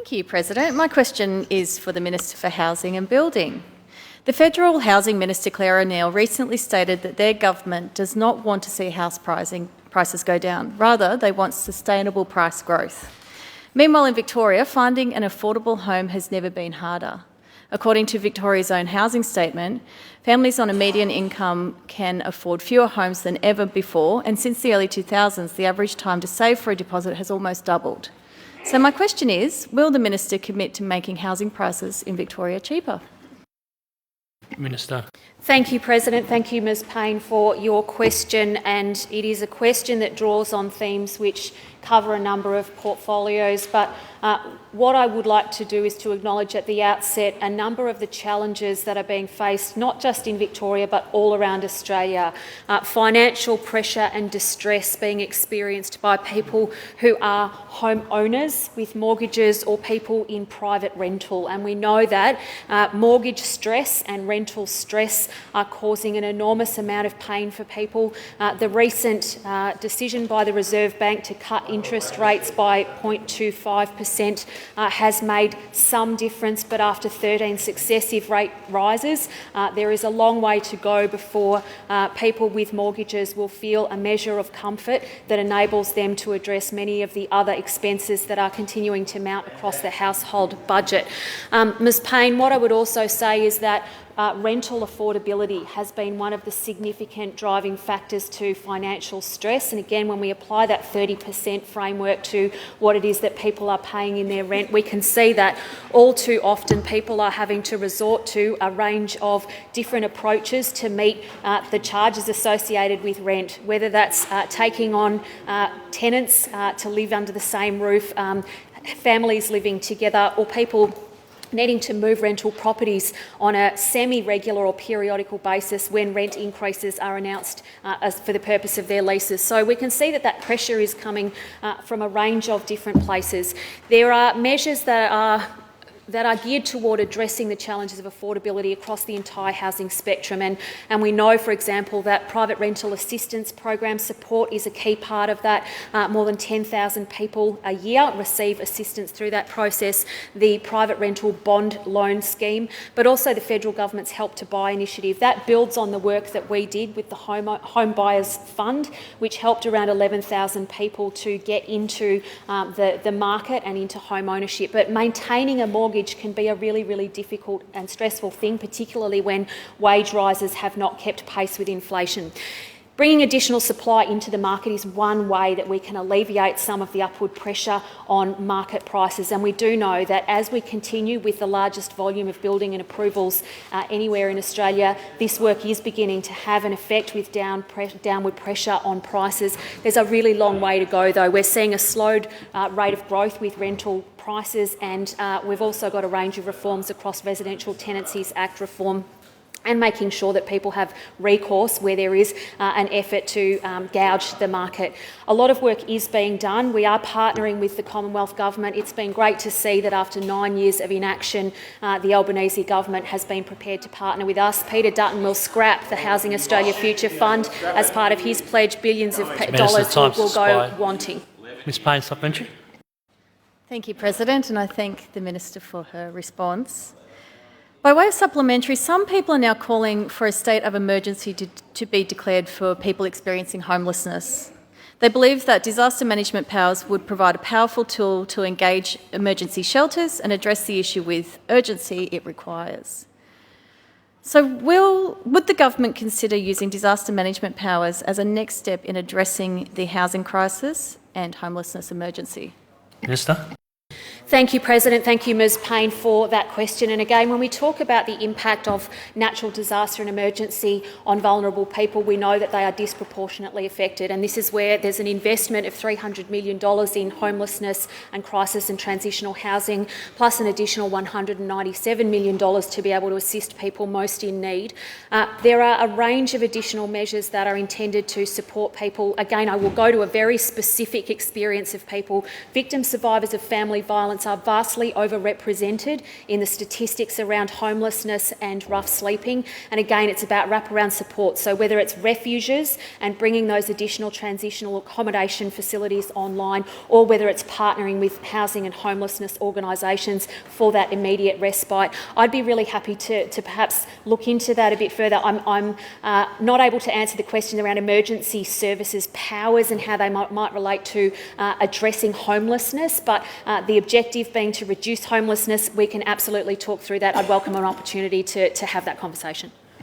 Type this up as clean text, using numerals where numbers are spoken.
Thank you, President. My question is for the Minister for Housing and Building. The Federal Housing Minister, Claire O'Neil, recently stated that their government does not want to see house prices go down. Rather, they want sustainable price growth. Meanwhile, in Victoria, finding an affordable home has never been harder. According to Victoria's own housing statement, families on a median income can afford fewer homes than ever before, and since the early 2000s, the average time to save for a deposit has almost doubled. So my question is, will the Minister commit to making housing prices in Victoria cheaper? Minister. Thank you, President. Thank you, Ms Payne, for your question. And it is a question that draws on themes which cover a number of portfolios. But what I would like to do is to acknowledge at the outset a number of the challenges that are being faced, not just in Victoria, but all around Australia. Financial pressure and distress being experienced by people who are homeowners with mortgages or people in private rental. And we know that mortgage stress and rental stress are causing an enormous amount of pain for people. The recent decision by the Reserve Bank to cut interest rates by 0.25% has made some difference, but after 13 successive rate rises, there is a long way to go before people with mortgages will feel a measure of comfort that enables them to address many of the other expenses that are continuing to mount across the household budget. Ms Payne, what I would also say is that rental affordability has been one of the significant driving factors to financial stress. And again, when we apply that 30% framework to what it is that people are paying in their rent, we can see that all too often people are having to resort to a range of different approaches to meet the charges associated with rent, whether that's taking on tenants to live under the same roof, families living together, or people needing to move rental properties on a semi-regular or periodical basis when rent increases are announced for the purpose of their leases. So we can see that that pressure is coming from a range of different places. There are measures that are geared toward addressing the challenges of affordability across the entire housing spectrum. And we know, for example, that private rental assistance program support is a key part of that. More than 10,000 people a year receive assistance through that process. The private rental bond loan scheme, but also the federal government's Help to Buy initiative. That builds on the work that we did with the Home Buyers Fund, which helped around 11,000 people to get into the market and into home ownership. But maintaining a mortgage can be a really, really difficult and stressful thing, particularly when wage rises have not kept pace with inflation. Bringing additional supply into the market is one way that we can alleviate some of the upward pressure on market prices. And we do know that as we continue with the largest volume of building and approvals anywhere in Australia, this work is beginning to have an effect with downward pressure on prices. There's a really long way to go, though. We're seeing a slowed rate of growth with rental prices, and we've also got a range of reforms across Residential Tenancies Act reform and making sure that people have recourse where there is an effort to gouge the market. A lot of work is being done. We are partnering with the Commonwealth Government. It's been great to see that after 9 years of inaction, the Albanese Government has been prepared to partner with us. Peter Dutton will scrap the Housing Australia Future Fund as part of his pledge. Billions of dollars will go wanting. Ms Payne, supplementary. Thank you, President, and I thank the Minister for her response. By way of supplementary, some people are now calling for a state of emergency to be declared for people experiencing homelessness. They believe that disaster management powers would provide a powerful tool to engage emergency shelters and address the issue with urgency it requires. So would the government consider using disaster management powers as a next step in addressing the housing crisis and homelessness emergency? Minister. Thank you, President. Thank you, Ms Payne, for that question. And again, when we talk about the impact of natural disaster and emergency on vulnerable people, we know that they are disproportionately affected. And this is where there's an investment of $300 million in homelessness and crisis and transitional housing, plus an additional $197 million to be able to assist people most in need. There are a range of additional measures that are intended to support people. Again, I will go to a very specific experience of people, victims, survivors of family violence, violence are vastly overrepresented in the statistics around homelessness and rough sleeping. And again, it's about wraparound support. So whether it's refuges and bringing those additional transitional accommodation facilities online, or whether it's partnering with housing and homelessness organisations for that immediate respite, I'd be really happy to perhaps look into that a bit further. I'm not able to answer the question around emergency services powers and how they might relate to addressing homelessness, but the objective being to reduce homelessness, we can absolutely talk through that. I'd welcome an opportunity to have that conversation.